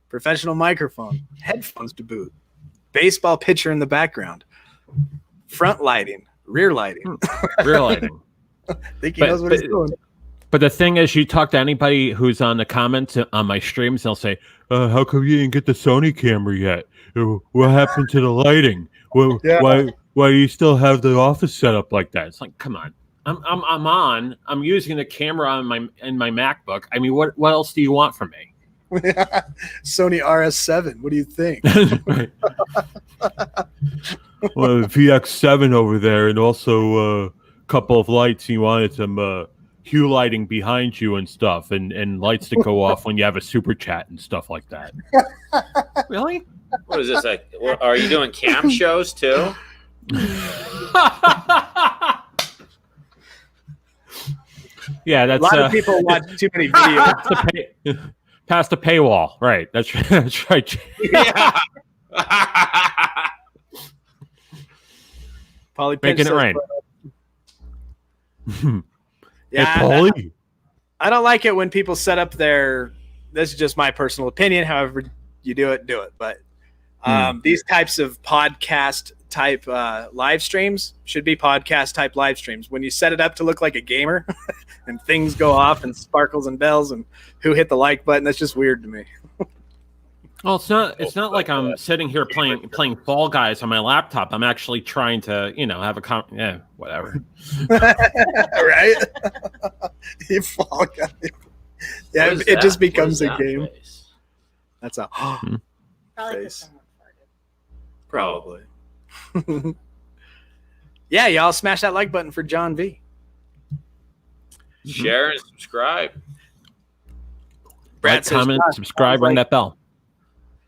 professional microphone, headphones to boot, baseball pitcher in the background, front lighting, rear lighting. Rear lighting. I think he knows what he's doing. But the thing is, you talk to anybody who's on the comments on my streams, they'll say, how come you didn't get the Sony camera yet? What happened to the lighting? Why do you still have the office set up like that? It's like, come on. I'm using the camera on my MacBook. I mean, what else do you want from me? Sony RS7. What do you think? Well, VX7 over there, and also a couple of lights. You wanted some hue lighting behind you and stuff, and lights that go off when you have a super chat and stuff like that. Really? What is this? Like, are you doing cam shows too? Yeah, that's A lot of people watch too many videos. past the paywall, right? That's right. Yeah. Polly Making it rain. Yeah, Hey, Paulie. I don't like it when people set up their. This is just my personal opinion. However you do it. But these types of podcast type live streams should be podcast type live streams. When you set it up to look like a gamer, and things go off and sparkles and bells and who hit the like button, that's just weird to me. Well, it's not like I'm sitting here playing Fall Guys on my laptop. I'm actually trying to, have a whatever. Right? You fall guy. Yeah, it just becomes a game. Face? That's a Probably because Face. someone farted. probably. Yeah, y'all smash that like button for John V. Share and subscribe. Brad Like, says, comment, "Gosh, subscribe, sounds ring like that bell.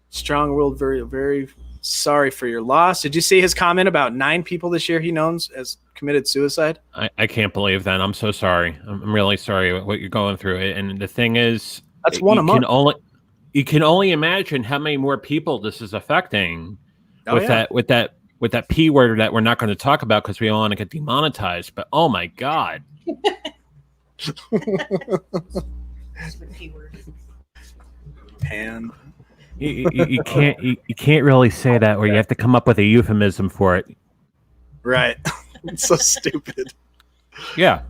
Strong World, very, very sorry for your loss." Did you see his comment about 9 people this year he knows has committed suicide? I can't believe that. I'm so sorry. I'm really sorry what you're going through. And the thing is, That's one a month. You can only imagine how many more people this is affecting with that P word that we're not going to talk about because we don't want to get demonetized. But oh my God. That's the keyword. Pan. You can't really say that, or you have to come up with a euphemism for it. Right. It's so stupid. Yeah.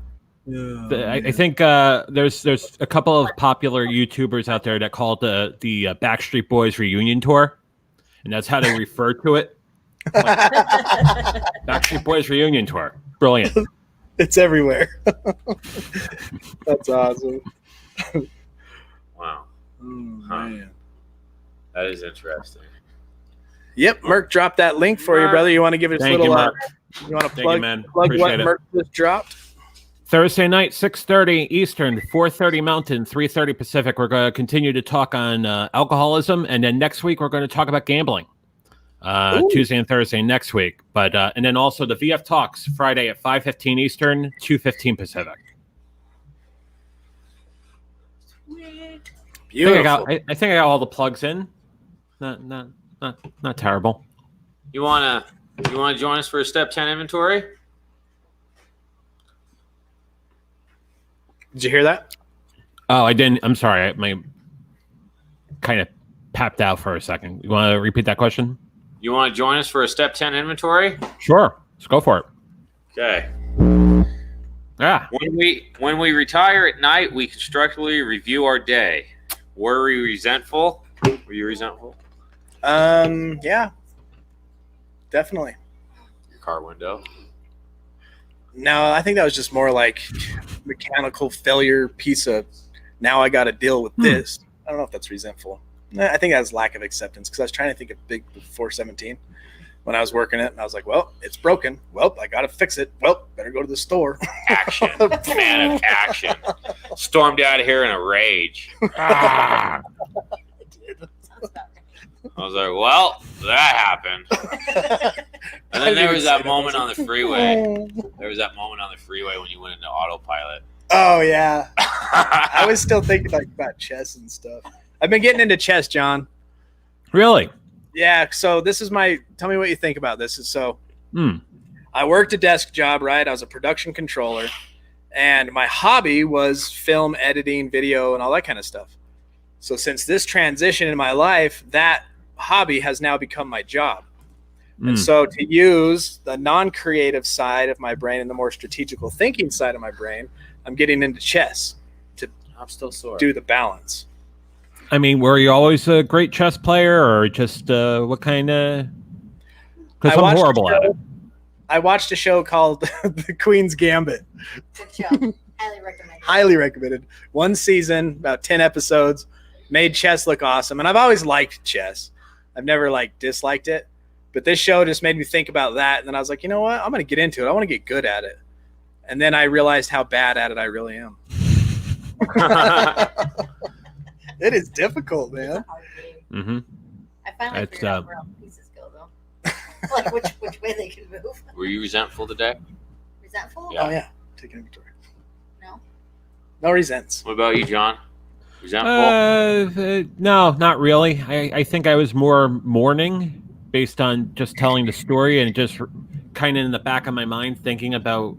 Yeah, I think there's a couple of popular YouTubers out there that call it the Backstreet Boys reunion tour, and that's how they refer to it. Backstreet Boys reunion tour. Brilliant. It's everywhere. That's awesome. Wow, Oh, Huh. man. that is interesting. Yep, Merc dropped that link for you, brother. You want to give it a Thank little? you, Merc. You want to Thank you, plug, man. plug Appreciate what it. Merc just dropped? Thursday night, 6:30 Eastern, 4:30 Mountain, 3:30 Pacific. We're going to continue to talk on alcoholism, and then next week we're going to talk about gambling. Tuesday and Thursday next week, but and then also the VF Talks Friday at 5:15 Eastern, 2:15 Pacific. Beautiful. I think I got all the plugs in. Not terrible. You wanna join us for a step 10 inventory? Did you hear that? Oh, I didn't. I'm sorry. My kind of papped out for a second. You want to repeat that question? You want to join us for a step 10 inventory? Sure. Let's go for it. Okay. Yeah. When we retire at night, we constructively review our day. Were we resentful? Were you resentful? Yeah, definitely. Your car window. No, I think that was just more like mechanical failure piece of. Now I got to deal with this. I don't know if that's resentful. I think that's lack of acceptance because I was trying to think of big 417 when I was working it, and I was like, "Well, it's broken. Well, I got to fix it. Well, better go to the store." Action. Man of action. Stormed out of here in a rage. Ah. Sounds about right. I was like, well, that happened. And then there was that moment on the freeway. There was that moment on the freeway when you went into autopilot. Oh yeah, I was still thinking like about chess and stuff. I've been getting into chess, John. Really? Yeah, so this is my. Tell me what you think about this. So, I worked a desk job, right? I was a production controller, and my hobby was film editing, video, and all that kind of stuff. So since this transition in my life, that hobby has now become my job. And so to use the non-creative side of my brain and the more strategical thinking side of my brain, I'm getting into chess to I'm still sore. do the balance. I mean, were you always a great chess player, or just what kind of? Because I'm horrible at it. I watched a show called The Queen's Gambit. Good show. Highly recommended. Highly recommended. One season, about 10 episodes, made chess look awesome. And I've always liked chess. I've never disliked it. But this show just made me think about that. And then I was like, you know what? I'm going to get into it. I want to get good at it. And then I realized how bad at it I really am. It is difficult, man. Mm-hmm. I finally figured out where all the pieces go, though. Like which way they can move. Were you resentful today? Resentful? Yeah. Oh, yeah. Take inventory. No. No resents. What about you, John? Resentful? No, not really. I think I was more mourning based on just telling the story and just kind of in the back of my mind thinking about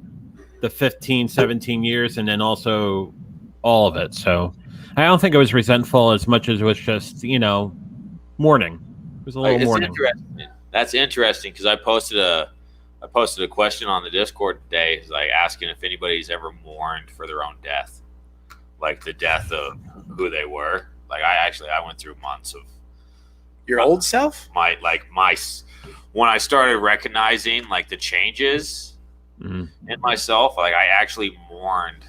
the 15, 17 years and then also all of it. So I don't think it was resentful as much as it was just, mourning. It was a little mourning. That's interesting because I posted a question on the Discord today, asking if anybody's ever mourned for their own death, like the death of who they were. I went through months of Your old self? When I started recognizing the changes in myself, I actually mourned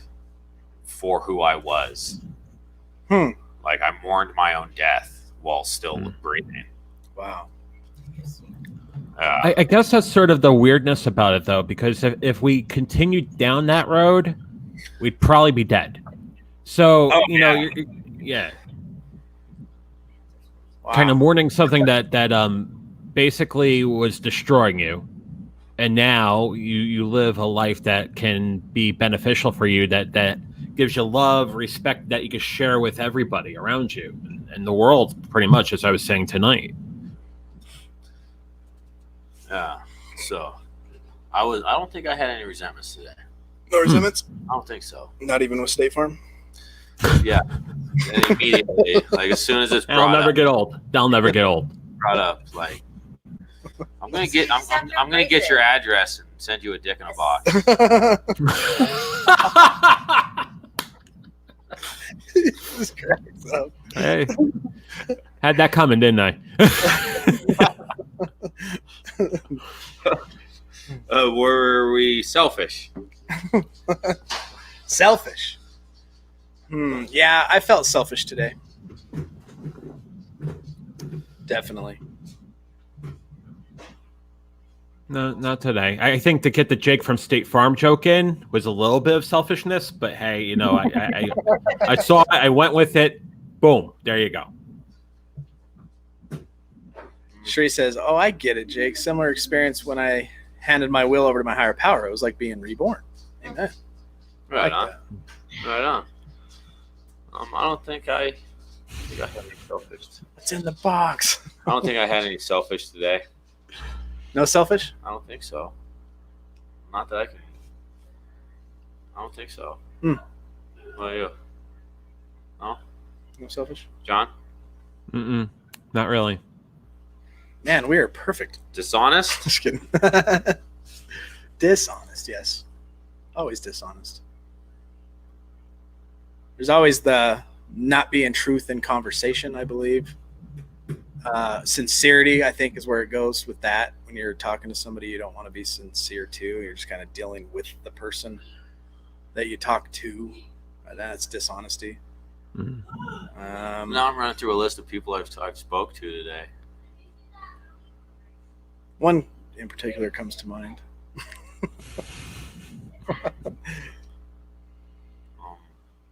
for who I was. I mourned my own death while still breathing. Wow. I guess that's sort of the weirdness about it, though, because if we continued down that road, we'd probably be dead. So, yeah. Wow. Kind of mourning something that basically was destroying you, and now you live a life that can be beneficial for you, that gives you love, respect that you can share with everybody around you and the world, pretty much, as I was saying tonight. Yeah. So I don't think I had any resentments today. No resentments? I don't think so. Not even with State Farm? Yeah. And immediately, as soon as it's I'll never get old. They'll never get old. Brought up, I'm gonna get your address and send you a dick in a box. Jesus Christ. Hey, had that coming, didn't I? Were we selfish? Selfish. Yeah, I felt selfish today. Definitely. No, not today. I think to get the Jake from State Farm joke in was a little bit of selfishness, but hey, I saw it, I went with it. Boom, there you go. Shree says, "Oh, I get it, Jake. Similar experience when I handed my will over to my higher power. It was like being reborn." Amen. Right Like on. that. Right on. I don't think I had any selfish. What's in the box? I don't think I had any selfish today. No selfish? I don't think so. Not that I can. I don't think so. Hmm. What about you? No? No selfish? John? Not really. Man, we are perfect. Dishonest? Just kidding. Dishonest, yes. Always dishonest. There's always the not being truth in conversation, I believe. Sincerity, I think, is where it goes with that. When you're talking to somebody you don't want to be sincere to, you're just kind of dealing with the person that you talk to. That's dishonesty. Now I'm running through a list of people I've spoke to today. One in particular comes to mind.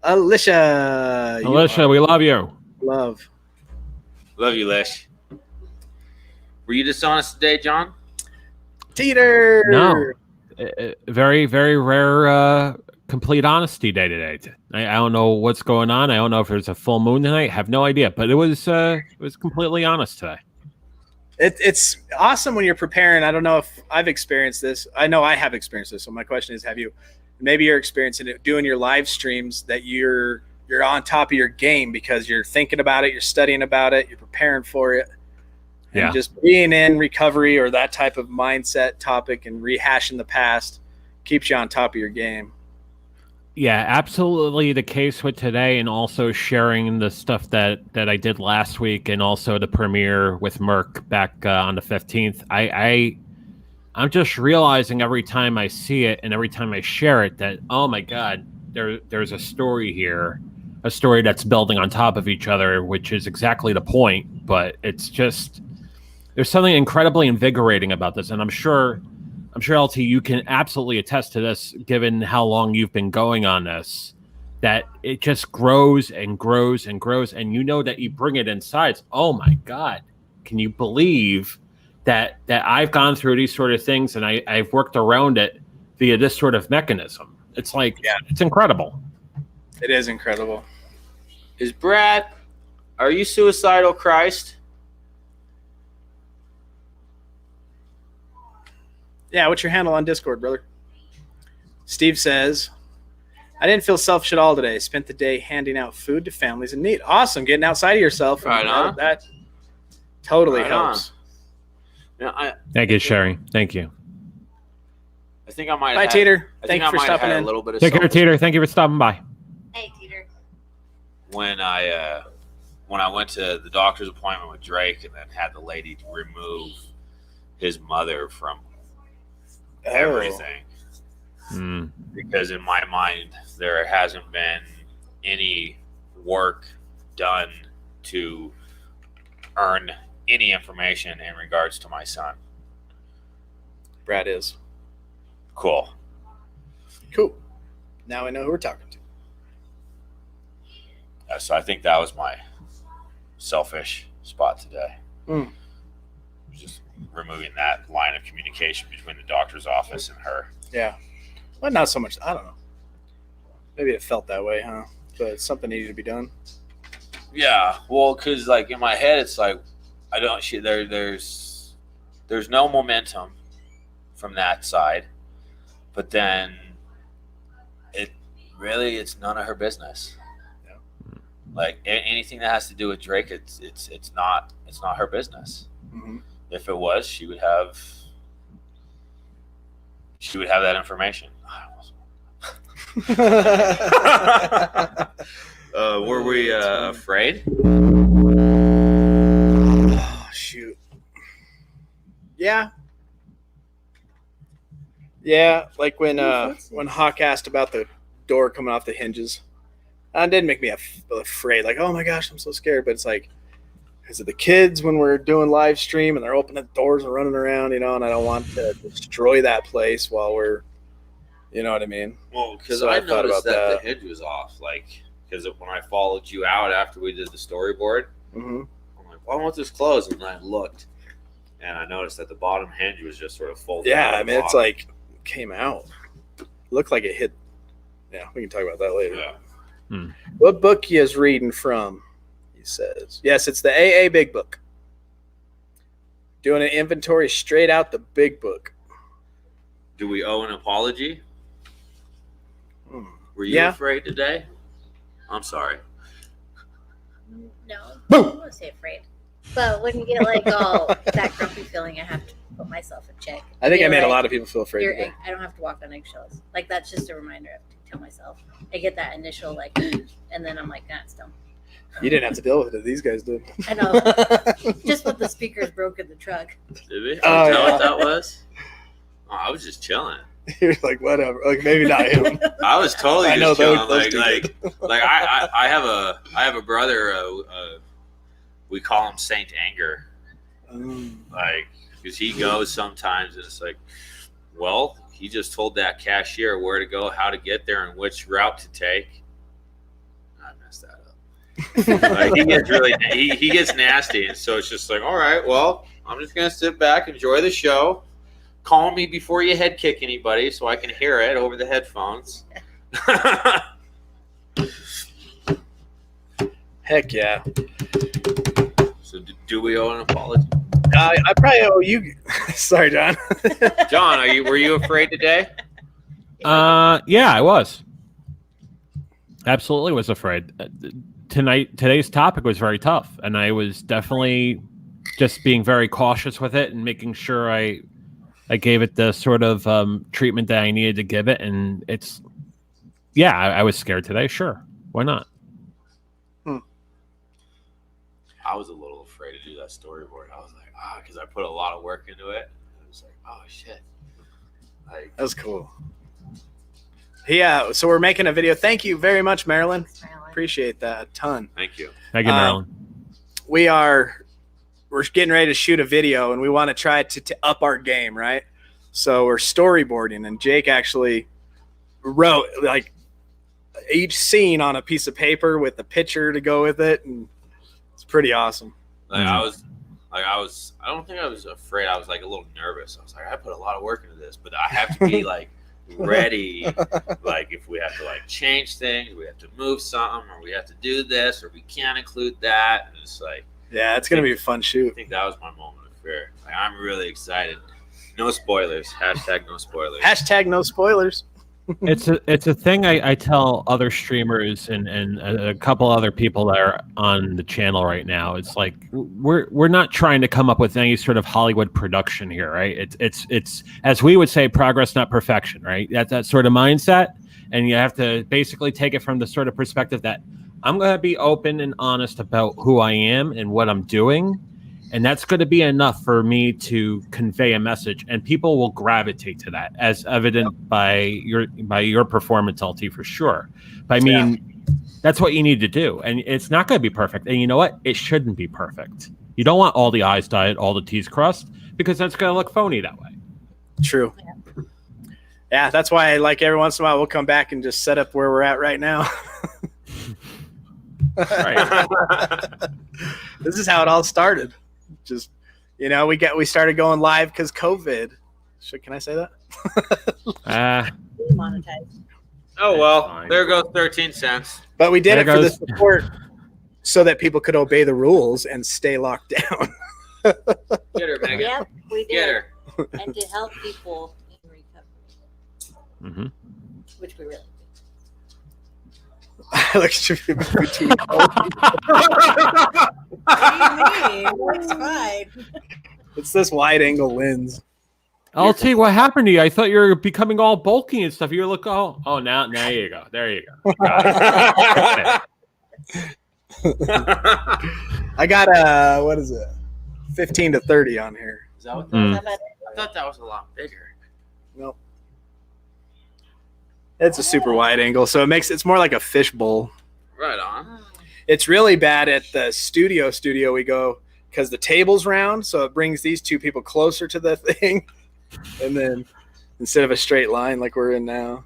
Alicia. Alicia, we love you. Love. Love you, Lish. Were you dishonest today, John? Teeter. No. Very, very rare complete honesty day today. I don't know what's going on. I don't know if there's a full moon tonight. I have no idea. But it was completely honest today. It's awesome when you're preparing. I don't know if I've experienced this. I know I have experienced this. So my question is, have you? Maybe you're experiencing it doing your live streams that you're on top of your game because you're thinking about it, you're studying about it, you're preparing for it. And Yeah. just being in recovery or that type of mindset topic and rehashing the past keeps you on top of your game. Yeah, absolutely the case with today, and also sharing the stuff that I did last week, and also the premiere with Merck back on the 15th. I'm just realizing every time I see it and every time I share it that, oh my God, there's a story here, a story that's building on top of each other, which is exactly the point. But it's just, there's something incredibly invigorating about this, and I'm sure LT, you can absolutely attest to this, given how long you've been going on this, that it just grows and grows and grows. And you know that you bring it inside. It's, oh my God, can you believe that I've gone through these sort of things and I've worked around it via this sort of mechanism? It's like, Yeah. It's incredible. It is incredible. Is Brad, are you suicidal, Christ? Yeah, what's your handle on Discord, brother? Steve says, I didn't feel selfish at all today. Spent the day handing out food to families in need. Awesome, getting outside of yourself. Right on. That totally Right helps. Thank you, Sherry. Thank you. I think I might. Bye, have Teeter. I Thank think you I for might have stopping had in. a little bit of Take care, selfish- Teeter. Thank you for stopping by. Hey, Teeter. when I went to the doctor's appointment with Drake and then had the lady remove his mother from everything, Mm. because in my mind there hasn't been any work done to earn any information in regards to my son. Brad is. Cool. Cool. Now I know who we're talking to. So I think that was my selfish spot today. Mm. Just removing that line of communication between the doctor's office and her. Yeah. Well, not so much. I don't know. Maybe it felt that way, huh? But something needed to be done. Yeah, well, because like in my head, it's like I don't. There's no momentum from that side, but then it's none of her business. Yeah. Like anything that has to do with Drake, it's not her business. Mm-hmm. If it was, she would have that information. Were we afraid? Oh, shoot. Yeah. Yeah, like when Hawk asked about the door coming off the hinges. That didn't make me afraid. Like, oh my gosh, I'm so scared. But it's like, is it the kids when we're doing live stream and they're opening the doors and running around, and I don't want to destroy that place while we're, you know what I mean? Well, because So I I thought noticed about that that. the hinge was off. Like, because when I followed you out after we did the storyboard, Mm-hmm. I'm like, why won't this close? And I looked, and I noticed that the bottom hinge was just sort of folded. Yeah, out I the mean, it's bottom. like came out. Looked like it hit. Yeah, we can talk about that later. Yeah. What book he is reading from? He says, yes, it's the AA Big Book. Doing an inventory straight out the Big Book. Do we owe an apology? Hmm. Were you Yeah. afraid today? I'm sorry. No, I don't want to say afraid. But when you get like all that grumpy feeling, I have to put myself in check. I think I Be made a like, lot of people feel afraid today. I don't have to walk on eggshells. Like that's just a reminder I have to tell myself. I get that initial like, and then I'm like, nah, it's dumb. You didn't have to deal with it. These guys did. I know. Just what the speakers broke in the truck. Did we? Oh, Is that yeah. what that was? Oh, I was just chilling. You're like, whatever. Like, maybe not him. I was totally I know just chilling. those two I have a brother. We call him Saint Anger. Like, because he goes sometimes, and it's like, well, he just told that cashier where to go, how to get there, and which route to take. I messed that up. Like, he gets he gets nasty, and so it's just like, all right, well, I'm just gonna sit back, enjoy the show. Call me before you head kick anybody, so I can hear it over the headphones. Heck yeah. So, do we owe an apology? I probably owe you. Sorry, John. John, were you afraid today? Yeah, I was. Absolutely was afraid. Today's topic was very tough, and I was definitely just being very cautious with it and making sure I gave it the sort of treatment that I needed to give it. And I was scared today. Sure, why not? I was a little afraid to do that storyboard. I was like, because I put a lot of work into it. I was like, oh shit. Like, That was cool. Yeah, so we're making a video. Thank you very much, Marilyn. Appreciate that a ton. thank you. Thank you, Marilyn. We're getting ready to shoot a video, and we want to try to up our game, right? So we're storyboarding, and Jake actually wrote like each scene on a piece of paper with the picture to go with it, and it's pretty awesome. Like I don't think I was afraid. I was like a little nervous. I was like, I put a lot of work into this, but I have to be like ready. Like if we have to like change things, we have to move something, or we have to do this, or we can't include that. And it's like, Yeah, it's gonna be a fun I shoot. think that was my moment of fear. Like, I'm really excited. No spoilers. Hashtag no spoilers. Hashtag no spoilers. It's a thing I tell other streamers and a couple other people that are on the channel right now. It's like we're not trying to come up with any sort of Hollywood production here, right? It's as we would say, progress, not perfection, right? That sort of mindset, and you have to basically take it from the sort of perspective that I'm going to be open and honest about who I am and what I'm doing. And that's going to be enough for me to convey a message, and people will gravitate to that, as evident by your performance, LT, for sure. But I mean, that's what you need to do, and it's not going to be perfect. And you know what? It shouldn't be perfect. You don't want all the I's dotted, all the T's crossed, because that's going to look phony that way. True. Yeah, that's why like every once in a while we'll come back and just set up where we're at right now. Right. This is how it all started. Just, we started going live because COVID. Can I say that? Monetized. Oh, well, there goes 13 cents. But we did There it for the goes- support so that people could obey the rules and stay locked down. Get her, Megan. Yep, we Get did. her. And to help people in recovery, Mm-hmm. which we really do. I look at you between What do you mean? It's fine. It's this wide angle lens. LT, what happened to you? I thought you were becoming all bulky and stuff. You look all. Oh, now you go. There you go. Got I got what is it? 15 to 30 on here. Is that what Mm. How about I thought that was a lot bigger. Nope. It's a super wide angle, so it's more like a fishbowl. Right on. It's really bad at the studio we go because the table's round, so it brings these two people closer to the thing, and then instead of a straight line like we're in now.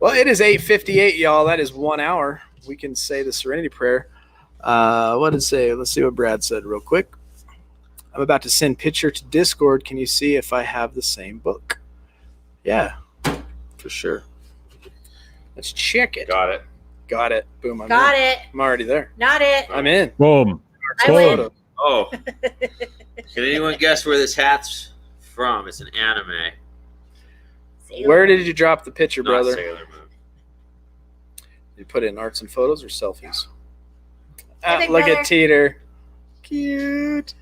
Well, it is 8:58, y'all. That is 1 hour. We can say the Serenity Prayer. What did it say? Let's see what Brad said real quick. I'm about to send picture to Discord. Can you see if I have the same book? Yeah, for sure. Let's check it. Got it. Got it. Boom. I'm Got in. it. I'm already there. Not it. I'm in. Boom. I win. Photo. Oh. Can anyone guess where this hat's from? It's an anime. Where did you drop the picture, Not brother? Sailor Moon. You put it in arts and photos or selfies? Hey, big Look brother. at Teeter. Cute.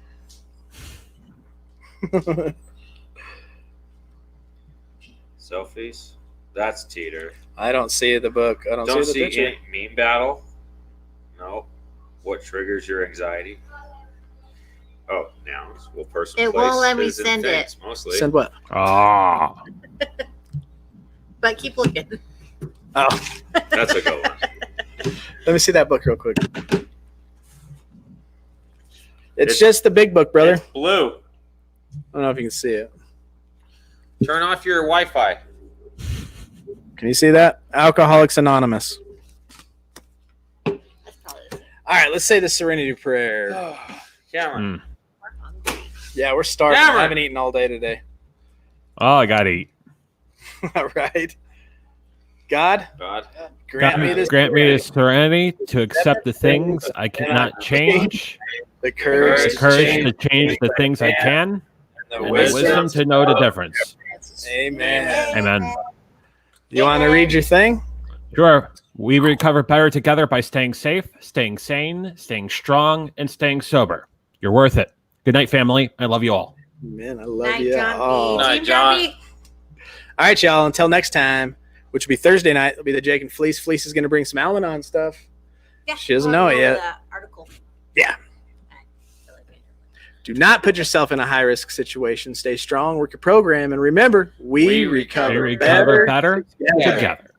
Selfies. That's Teeter. I don't see the book. I don't Don't see the see picture. any meme battle. No. What triggers your anxiety? Oh, nouns. Well, person. It place, won't let me visit, send things, Mostly. Send what? Ah. But keep looking. Oh, That's a good one. let me see that book real quick. It's It's- just the big book, brother. It's blue. I don't know if you can see it. Turn off your Wi-Fi. Can you see that? Alcoholics Anonymous. That's probably the same. All right, let's say the Serenity Prayer. Cameron. We're hungry. Yeah, we're starving. I Cameron. haven't eaten all day today. Oh, I got to eat. All right. God, God. grant me this. Grant me the serenity to accept the things I cannot change The courage, The courage to change the things I can, and and the wisdom to know the difference. Amen. Amen. You want to read your thing? Sure. We recover better together by staying safe, staying sane, staying strong, and staying sober. You're worth it. Good night, family. I love you all. Man, I love Night, you. John B. all. Night, Team John. John B. All right, y'all. Until next time, which will be Thursday night, it'll be the Jake and Fleece. Fleece is going to bring some Al-Anon stuff. Yeah, She doesn't know it I'll yet. the Article. Yeah. Do not put yourself in a high-risk situation. Stay strong, work your program, and remember, we recover, We recover better together. together.